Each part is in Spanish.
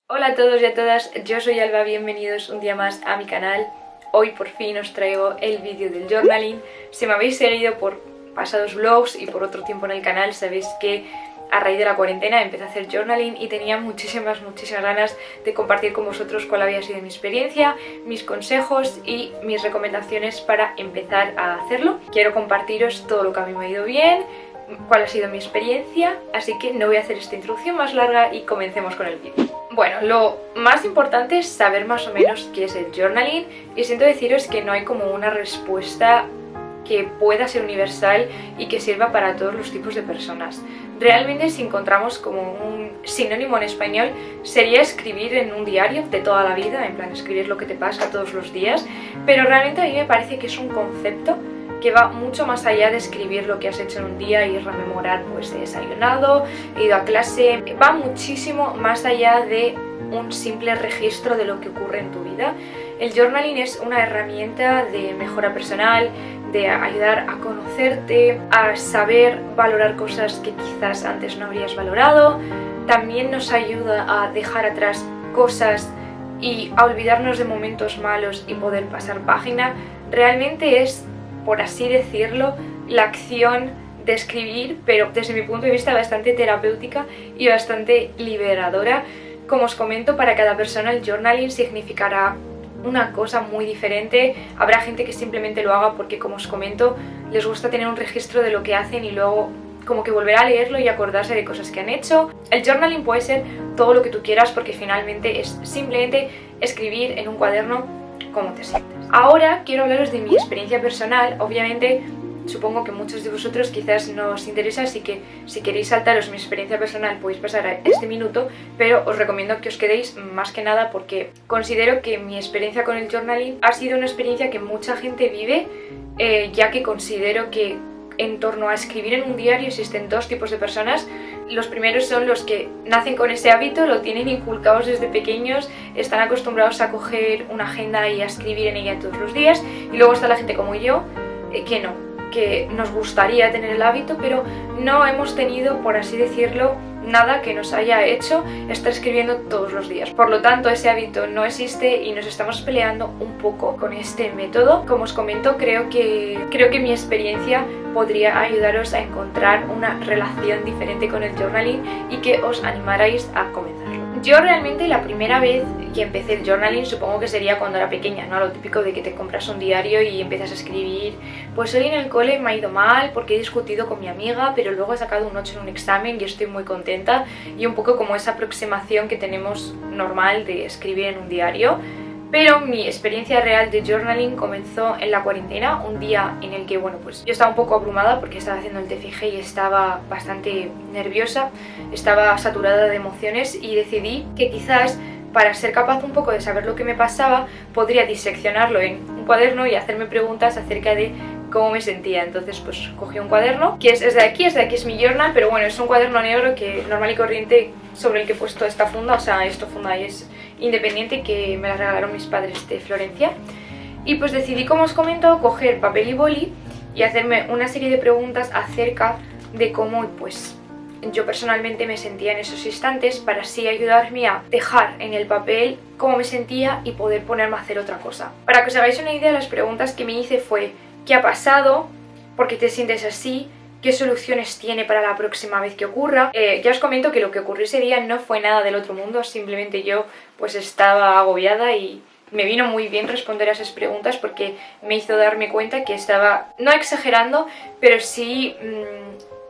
Hola a todos y a todas, yo soy Alba, bienvenidos un día más a mi canal. Hoy por fin os traigo el vídeo del journaling. Si me habéis seguido por pasados vlogs y por otro tiempo en el canal, sabéis que a raíz de la cuarentena empecé a hacer journaling y tenía muchísimas ganas de compartir con vosotros cuál había sido mi experiencia, mis consejos y mis recomendaciones para empezar a hacerlo. Quiero compartiros todo lo que a mí me ha ido bien, cuál ha sido mi experiencia, así que no voy a hacer esta introducción más larga y comencemos con el vídeo. Bueno, lo más importante es saber más o menos qué es el journaling y siento deciros que no hay como una respuesta que pueda ser universal y que sirva para todos los tipos de personas. Realmente, si encontramos como un sinónimo en español, sería escribir en un diario de toda la vida, en plan escribir lo que te pasa todos los días, pero realmente a mí me parece que es un concepto que va mucho más allá de escribir lo que has hecho en un día y rememorar, pues he desayunado, he ido a clase. Va muchísimo más allá de un simple registro de lo que ocurre en tu vida. El journaling es una herramienta de mejora personal, de ayudar a conocerte, a saber valorar cosas que quizás antes no habrías valorado. También nos ayuda a dejar atrás cosas y a olvidarnos de momentos malos y poder pasar página. Realmente es, por así decirlo, la acción de escribir, pero desde mi punto de vista bastante terapéutica y bastante liberadora. Como os comento, para cada persona el journaling significará una cosa muy diferente. Habrá gente que simplemente lo haga porque, como os comento, les gusta tener un registro de lo que hacen y luego como que volver a leerlo y acordarse de cosas que han hecho. El journaling puede ser todo lo que tú quieras porque finalmente es simplemente escribir en un cuaderno cómo te sientes. Ahora quiero hablaros de mi experiencia personal. Obviamente supongo que muchos de vosotros quizás no os interesa, así que si queréis saltaros mi experiencia personal podéis pasar a este minuto, pero os recomiendo que os quedéis más que nada porque considero que mi experiencia con el journaling ha sido una experiencia que mucha gente vive, ya que considero que en torno a escribir en un diario existen dos tipos de personas. Los primeros son los que nacen con ese hábito, lo tienen inculcados desde pequeños, están acostumbrados a coger una agenda y a escribir en ella todos los días, y luego está la gente como yo, que no, que nos gustaría tener el hábito, pero no hemos tenido, por así decirlo, nada que nos haya hecho estar escribiendo todos los días. Por lo tanto, ese hábito no existe y nos estamos peleando un poco con este método. Como os comento, creo que mi experiencia podría ayudaros a encontrar una relación diferente con el journaling y que os animarais a comenzarlo. Yo realmente la primera vez que empecé el journaling supongo que sería cuando era pequeña, ¿no? Lo típico de que te compras un diario y empiezas a escribir. Pues hoy en el cole me ha ido mal porque he discutido con mi amiga, pero luego he sacado un 8 en un examen y estoy muy contenta, y un poco como esa aproximación que tenemos normal de escribir en un diario. Pero mi experiencia real de journaling comenzó en la cuarentena, un día en el que, bueno, pues yo estaba un poco abrumada porque estaba haciendo el TFG y estaba bastante nerviosa, estaba saturada de emociones, y decidí que quizás para ser capaz un poco de saber lo que me pasaba podría diseccionarlo en un cuaderno y hacerme preguntas acerca de cómo me sentía. Entonces pues cogí un cuaderno que es de aquí es mi journal, pero bueno, es un cuaderno negro que normal y corriente sobre el que he puesto esta funda, o sea, esta funda es independiente, que me la regalaron mis padres de Florencia. Y pues decidí, como os comento, coger papel y boli y hacerme una serie de preguntas acerca de cómo pues yo personalmente me sentía en esos instantes, para así ayudarme a dejar en el papel cómo me sentía y poder ponerme a hacer otra cosa. Para que os hagáis una idea, las preguntas que me hice fue: ¿qué ha pasado? ¿Por qué te sientes así? ¿Qué soluciones tiene para la próxima vez que ocurra? Ya os comento que lo que ocurrió ese día no fue nada del otro mundo, simplemente yo pues estaba agobiada y me vino muy bien responder a esas preguntas porque me hizo darme cuenta que estaba, no exagerando, pero sí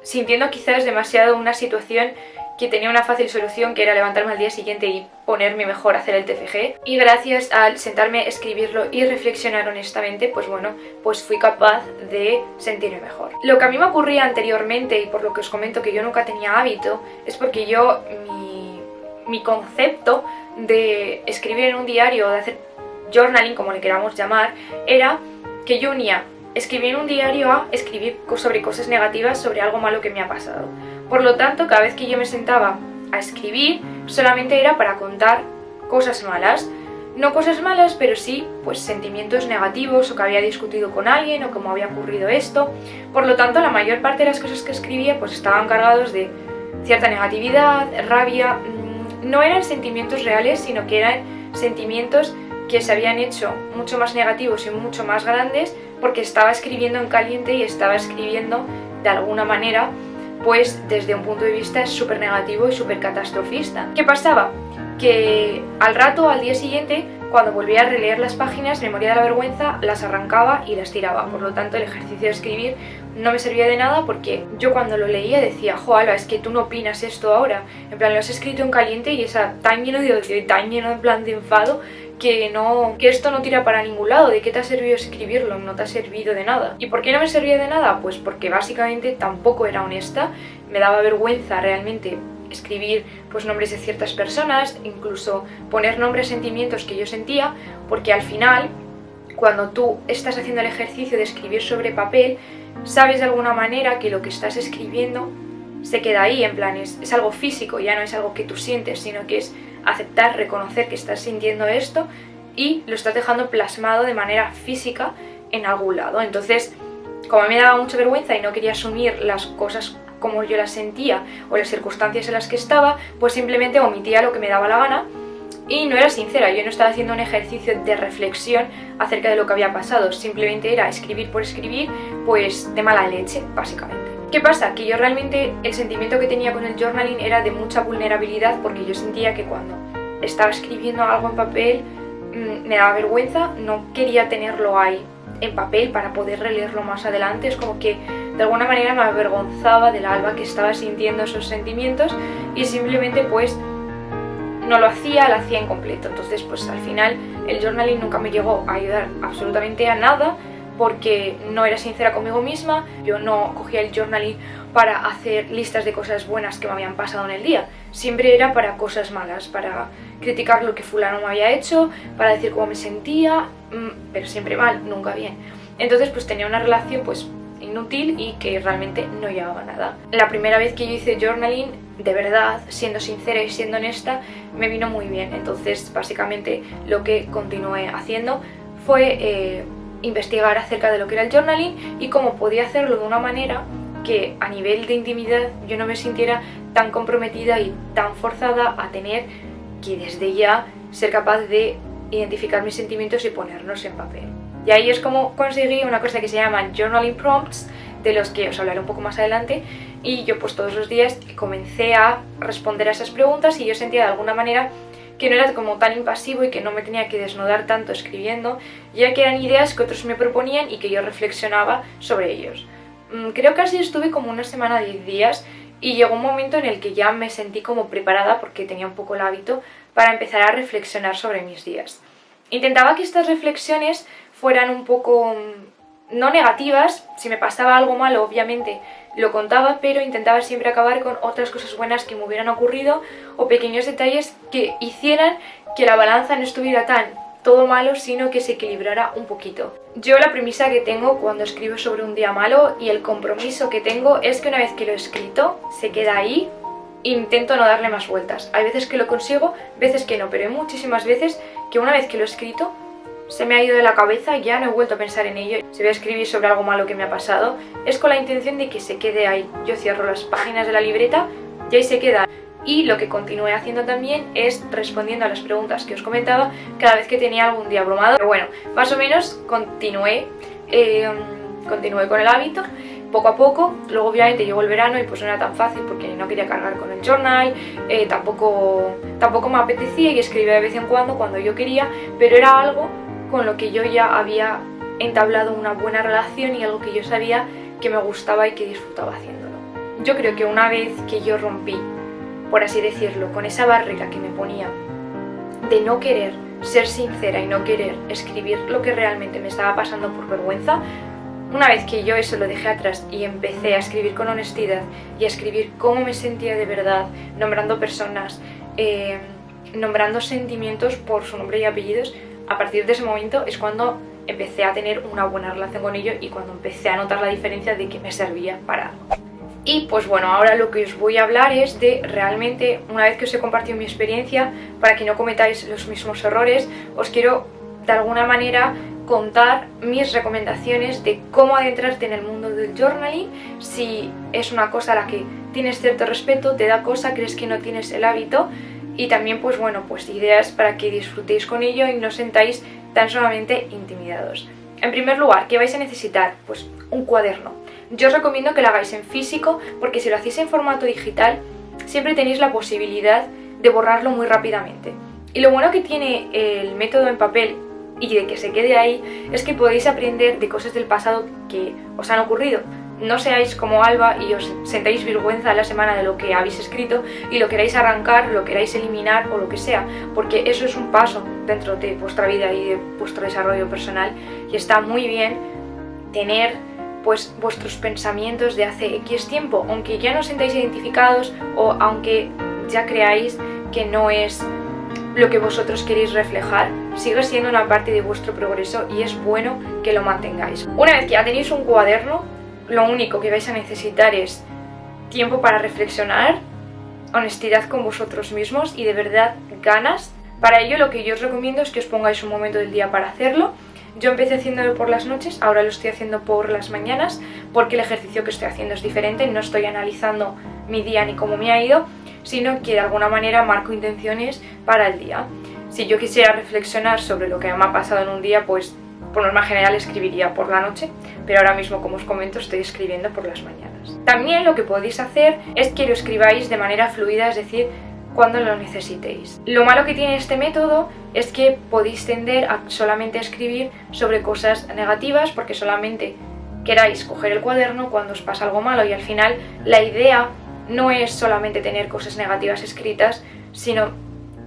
sintiendo quizás demasiado una situación que tenía una fácil solución, que era levantarme al día siguiente y ponerme mejor a hacer el TFG. Y gracias al sentarme a escribirlo y reflexionar honestamente, pues bueno, pues fui capaz de sentirme mejor. Lo que a mí me ocurría anteriormente, y por lo que os comento que yo nunca tenía hábito, es porque yo, mi concepto de escribir en un diario o de hacer journaling, como le queramos llamar, era que yo unía escribir en un diario a escribir sobre cosas negativas, sobre algo malo que me ha pasado. Por lo tanto, cada vez que yo me sentaba a escribir, solamente era para contar cosas malas. No cosas malas, pero sí pues sentimientos negativos, o que había discutido con alguien, o cómo había ocurrido esto. Por lo tanto, la mayor parte de las cosas que escribía pues estaban cargados de cierta negatividad, rabia, no eran sentimientos reales, sino que eran sentimientos que se habían hecho mucho más negativos y mucho más grandes porque estaba escribiendo en caliente y estaba escribiendo de alguna manera pues desde un punto de vista súper negativo y súper catastrofista. ¿Qué pasaba? Que al rato, al día siguiente, cuando volvía a releer las páginas, me moría de la vergüenza, las arrancaba y las tiraba. Por lo tanto, el ejercicio de escribir no me servía de nada porque yo cuando lo leía decía, jo, Alba, es que tú no opinas esto ahora. En plan, lo has escrito en caliente y está tan lleno de odio y tan lleno en plan de enfado que esto no tira para ningún lado. ¿De qué te ha servido escribirlo? No te ha servido de nada. ¿Y por qué no me servía de nada? Pues porque básicamente tampoco era honesta, me daba vergüenza realmente escribir pues nombres de ciertas personas, incluso poner nombres a sentimientos que yo sentía, porque al final, cuando tú estás haciendo el ejercicio de escribir sobre papel, sabes de alguna manera que lo que estás escribiendo se queda ahí, en plan, es algo físico, ya no es algo que tú sientes, sino que es aceptar, reconocer que estás sintiendo esto y lo estás dejando plasmado de manera física en algún lado. Entonces, como a mí me daba mucha vergüenza y no quería asumir las cosas como yo las sentía o las circunstancias en las que estaba, pues simplemente omitía lo que me daba la gana y no era sincera. Yo no estaba haciendo un ejercicio de reflexión acerca de lo que había pasado, simplemente era escribir por escribir, pues de mala leche, básicamente. ¿Qué pasa? Que yo realmente el sentimiento que tenía con el journaling era de mucha vulnerabilidad porque yo sentía que cuando estaba escribiendo algo en papel me daba vergüenza, no quería tenerlo ahí en papel para poder releerlo más adelante. Es como que de alguna manera me avergonzaba de la Alba que estaba sintiendo esos sentimientos y simplemente pues no lo hacía incompleto. Entonces pues al final el journaling nunca me llegó a ayudar absolutamente a nada porque no era sincera conmigo misma. Yo no cogía el journaling para hacer listas de cosas buenas que me habían pasado en el día, siempre era para cosas malas, para criticar lo que fulano me había hecho, para decir cómo me sentía, pero siempre mal, nunca bien. Entonces pues tenía una relación pues inútil y que realmente no llevaba a nada. La primera vez que yo hice journaling, de verdad, siendo sincera y siendo honesta, me vino muy bien. Entonces básicamente lo que continué haciendo fue investigar acerca de lo que era el journaling y cómo podía hacerlo de una manera que a nivel de intimidad yo no me sintiera tan comprometida y tan forzada a tener que desde ya ser capaz de identificar mis sentimientos y ponerlos en papel. Y ahí es como conseguí una cosa que se llama journaling prompts, de los que os hablaré un poco más adelante, y yo pues todos los días comencé a responder a esas preguntas y yo sentía de alguna manera que no era como tan impasivo y que no me tenía que desnudar tanto escribiendo, ya que eran ideas que otros me proponían y que yo reflexionaba sobre ellos. Creo que así estuve como una semana, 10 días, y llegó un momento en el que ya me sentí como preparada, porque tenía un poco el hábito, para empezar a reflexionar sobre mis días. Intentaba que estas reflexiones fueran un poco no negativas. Si me pasaba algo malo, obviamente lo contaba, pero intentaba siempre acabar con otras cosas buenas que me hubieran ocurrido o pequeños detalles que hicieran que la balanza no estuviera tan todo malo, sino que se equilibrara un poquito. Yo la premisa que tengo cuando escribo sobre un día malo y el compromiso que tengo es que una vez que lo he escrito, se queda ahí. Intento no darle más vueltas. Hay veces que lo consigo, veces que no, pero hay muchísimas veces que una vez que lo he escrito se me ha ido de la cabeza y ya no he vuelto a pensar en ello. Si voy a escribir sobre algo malo que me ha pasado, es con la intención de que se quede ahí. Yo cierro las páginas de la libreta y ahí se queda. Y lo que continué haciendo también es respondiendo a las preguntas que os comentaba cada vez que tenía algún día abrumado. Pero bueno, más o menos continué con el hábito poco a poco. Luego obviamente llegó el verano y pues no era tan fácil porque no quería cargar con el journal, tampoco me apetecía y escribía de vez en cuando yo quería, pero era algo con lo que yo ya había entablado una buena relación y algo que yo sabía que me gustaba y que disfrutaba haciéndolo. Yo creo que una vez que yo rompí, por así decirlo, con esa barrera que me ponía de no querer ser sincera y no querer escribir lo que realmente me estaba pasando por vergüenza, una vez que yo eso lo dejé atrás y empecé a escribir con honestidad y a escribir cómo me sentía de verdad, nombrando personas, nombrando sentimientos por su nombre y apellidos, a partir de ese momento es cuando empecé a tener una buena relación con ello y cuando empecé a notar la diferencia de que me servía para algo. Y pues bueno, ahora lo que os voy a hablar es de realmente, una vez que os he compartido mi experiencia, para que no cometáis los mismos errores, os quiero de alguna manera contar mis recomendaciones de cómo adentrarte en el mundo del journaling. Si es una cosa a la que tienes cierto respeto, te da cosa, crees que no tienes el hábito, y también pues bueno, pues ideas para que disfrutéis con ello y no os sentáis tan solamente intimidados. En primer lugar, ¿qué vais a necesitar? Pues un cuaderno. Yo os recomiendo que lo hagáis en físico porque si lo hacéis en formato digital siempre tenéis la posibilidad de borrarlo muy rápidamente. Y lo bueno que tiene el método en papel y de que se quede ahí es que podéis aprender de cosas del pasado que os han ocurrido. No seáis como Alba y os sentáis vergüenza a la semana de lo que habéis escrito y lo queráis arrancar, lo queráis eliminar o lo que sea, porque eso es un paso dentro de vuestra vida y de vuestro desarrollo personal y está muy bien tener pues vuestros pensamientos de hace X tiempo, aunque ya no os sentáis identificados o aunque ya creáis que no es lo que vosotros queréis reflejar, sigue siendo una parte de vuestro progreso y es bueno que lo mantengáis. Una vez que ya tenéis un cuaderno, lo único que vais a necesitar es tiempo para reflexionar, honestidad con vosotros mismos y de verdad ganas. Para ello lo que yo os recomiendo es que os pongáis un momento del día para hacerlo. Yo empecé haciéndolo por las noches, ahora lo estoy haciendo por las mañanas porque el ejercicio que estoy haciendo es diferente, no estoy analizando mi día ni cómo me ha ido, sino que de alguna manera marco intenciones para el día. Si yo quisiera reflexionar sobre lo que me ha pasado en un día, pues por norma general escribiría por la noche, pero ahora mismo, como os comento, estoy escribiendo por las mañanas. También lo que podéis hacer es que lo escribáis de manera fluida, es decir, cuando lo necesitéis. Lo malo que tiene este método es que podéis tender a solamente escribir sobre cosas negativas porque solamente queráis coger el cuaderno cuando os pasa algo malo y al final la idea no es solamente tener cosas negativas escritas, sino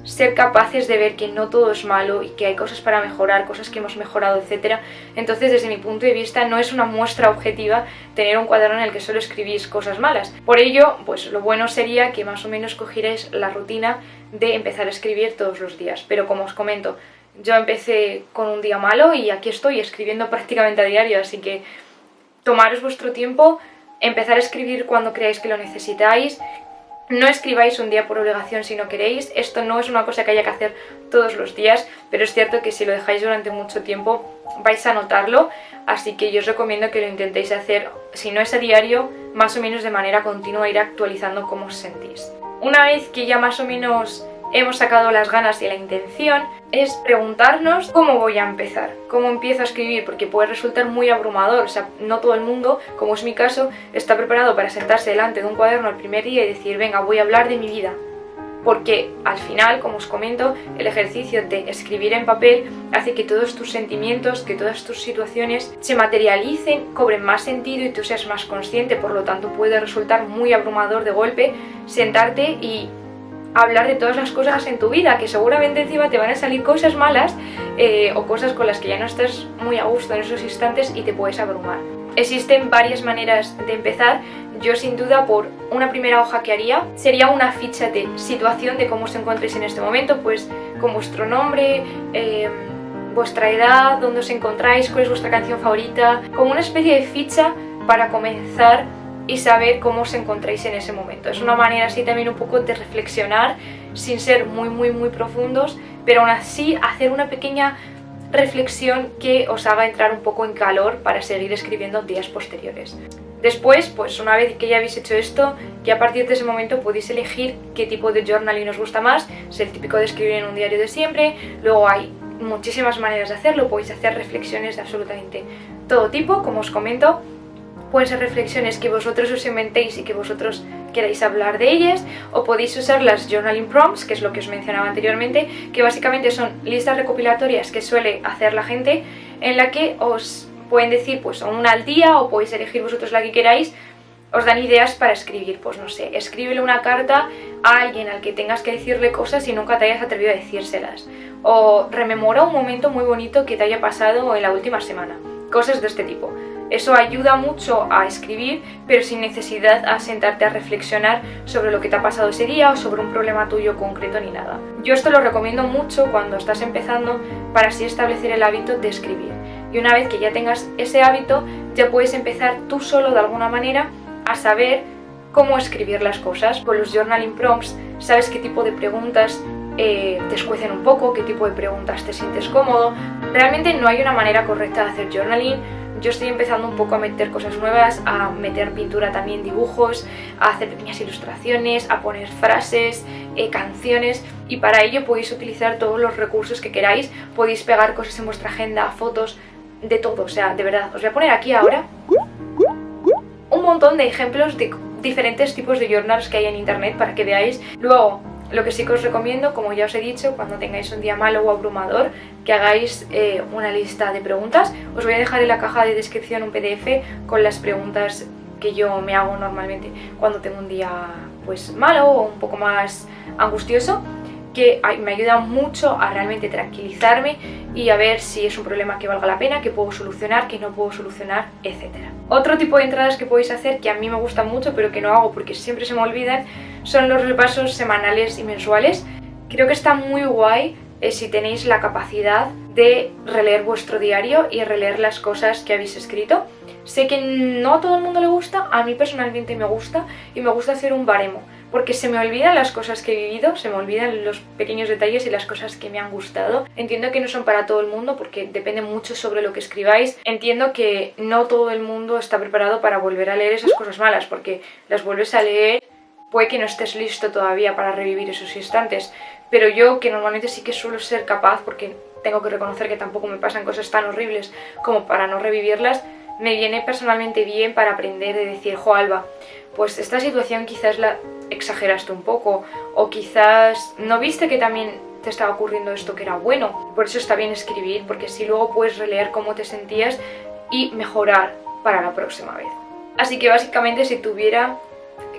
ser capaces de ver que no todo es malo y que hay cosas para mejorar, cosas que hemos mejorado, etc. Entonces, desde mi punto de vista, no es una muestra objetiva tener un cuaderno en el que solo escribís cosas malas. Por ello, pues lo bueno sería que más o menos cogierais la rutina de empezar a escribir todos los días. Pero como os comento, yo empecé con un día malo y aquí estoy escribiendo prácticamente a diario, así que tomaros vuestro tiempo, empezar a escribir cuando creáis que lo necesitáis. No escribáis un día por obligación si no queréis, esto no es una cosa que haya que hacer todos los días, pero es cierto que si lo dejáis durante mucho tiempo vais a notarlo, así que yo os recomiendo que lo intentéis hacer, si no es a diario, más o menos de manera continua, ir actualizando cómo os sentís. Una vez que ya más o menos hemos sacado las ganas y la intención, es preguntarnos cómo voy a empezar, cómo empiezo a escribir, porque puede resultar muy abrumador, o sea, no todo el mundo, como es mi caso, está preparado para sentarse delante de un cuaderno el primer día y decir, venga, voy a hablar de mi vida, porque al final, como os comento, el ejercicio de escribir en papel hace que todos tus sentimientos, que todas tus situaciones se materialicen, cobren más sentido y tú seas más consciente, por lo tanto puede resultar muy abrumador de golpe sentarte y hablar de todas las cosas en tu vida, que seguramente encima te van a salir cosas malas o cosas con las que ya no estás muy a gusto en esos instantes y te puedes abrumar. Existen varias maneras de empezar. Yo sin duda por una primera hoja que haría sería una ficha de situación de cómo os encontréis en este momento, pues con vuestro nombre, vuestra edad, dónde os encontráis, cuál es vuestra canción favorita, como una especie de ficha para comenzar y saber cómo os encontráis en ese momento. Es una manera así también un poco de reflexionar sin ser muy profundos, pero aún así hacer una pequeña reflexión que os haga entrar un poco en calor para seguir escribiendo días posteriores. Después, pues una vez que ya habéis hecho esto, ya a partir de ese momento podéis elegir qué tipo de journaling os gusta más, es el típico de escribir en un diario de siempre, luego hay muchísimas maneras de hacerlo, podéis hacer reflexiones de absolutamente todo tipo, como os comento. Pueden ser reflexiones que vosotros os inventéis y que vosotros queráis hablar de ellas, o podéis usar las journaling prompts, que es lo que os mencionaba anteriormente, que básicamente son listas recopilatorias que suele hacer la gente, en la que os pueden decir pues una al día, o podéis elegir vosotros la que queráis, os dan ideas para escribir, pues no sé, escríbele una carta a alguien al que tengas que decirle cosas y nunca te hayas atrevido a decírselas, o rememora un momento muy bonito que te haya pasado en la última semana, cosas de este tipo. Eso ayuda mucho a escribir, pero sin necesidad a sentarte a reflexionar sobre lo que te ha pasado ese día o sobre un problema tuyo concreto ni nada. Yo esto lo recomiendo mucho cuando estás empezando para así establecer el hábito de escribir. Y una vez que ya tengas ese hábito, ya puedes empezar tú solo de alguna manera a saber cómo escribir las cosas. Con los journaling prompts sabes qué tipo de preguntas te escuecen un poco, qué tipo de preguntas te sientes cómodo. Realmente no hay una manera correcta de hacer journaling. yo estoy empezando un poco a meter cosas nuevas, a meter pintura también, dibujos, a hacer pequeñas ilustraciones, a poner frases, canciones, y para ello podéis utilizar todos los recursos que queráis, podéis pegar cosas en vuestra agenda, fotos, de todo, o sea, de verdad. Os voy a poner aquí ahora un montón de ejemplos de diferentes tipos de journals que hay en internet para que veáis. Luego, lo que sí que os recomiendo, como ya os he dicho, cuando tengáis un día malo o abrumador, que hagáis una lista de preguntas. Os voy a dejar en la caja de descripción un PDF con las preguntas que yo me hago normalmente cuando tengo un día pues malo o un poco más angustioso, que me ayuda mucho a realmente tranquilizarme y a ver si es un problema que valga la pena, que puedo solucionar, que no puedo solucionar, etc. Otro tipo de entradas que podéis hacer, que a mí me gusta mucho pero que no hago porque siempre se me olvidan, son los repasos semanales y mensuales. Creo que está muy guay si tenéis la capacidad de releer vuestro diario y releer las cosas que habéis escrito. Sé que no a todo el mundo le gusta, a mí personalmente me gusta, y me gusta hacer un baremo, porque se me olvidan las cosas que he vivido, se me olvidan los pequeños detalles y las cosas que me han gustado. Entiendo que no son para todo el mundo porque depende mucho sobre lo que escribáis. Entiendo que no todo el mundo está preparado para volver a leer esas cosas malas, porque las vuelves a leer, puede que no estés listo todavía para revivir esos instantes, pero yo, que normalmente sí que suelo ser capaz, porque tengo que reconocer que tampoco me pasan cosas tan horribles como para no revivirlas, me viene personalmente bien para aprender de decir, jo Alba, pues esta situación quizás la exageraste un poco, o quizás no viste que también te estaba ocurriendo esto que era bueno. Por eso está bien escribir, porque así luego puedes releer cómo te sentías y mejorar para la próxima vez. Así que básicamente, si tuviera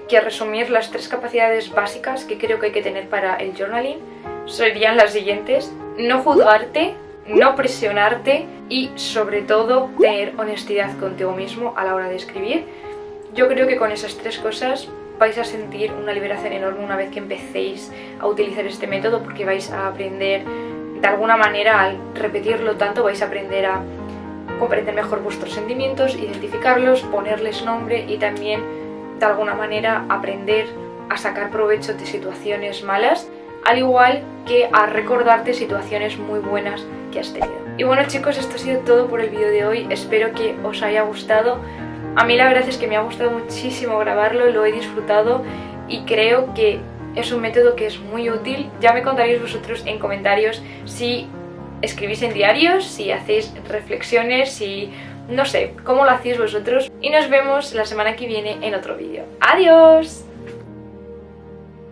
que resumir las 3 capacidades básicas que creo que hay que tener para el journaling, serían las siguientes: no juzgarte, no presionarte y sobre todo tener honestidad contigo mismo a la hora de escribir. Yo creo que con esas 3 cosas vais a sentir una liberación enorme una vez que empecéis a utilizar este método, porque vais a aprender, de alguna manera, al repetirlo tanto, vais a aprender a comprender mejor vuestros sentimientos, identificarlos, ponerles nombre y también, de alguna manera, aprender a sacar provecho de situaciones malas, al igual que a recordarte situaciones muy buenas que has tenido. Y bueno chicos, esto ha sido todo por el vídeo de hoy, espero que os haya gustado. A mí la verdad es que me ha gustado muchísimo grabarlo, lo he disfrutado y creo que es un método que es muy útil. Ya me contaréis vosotros en comentarios si escribís en diarios, si hacéis reflexiones, si no sé, cómo lo hacéis vosotros. Y nos vemos la semana que viene en otro vídeo. ¡Adiós!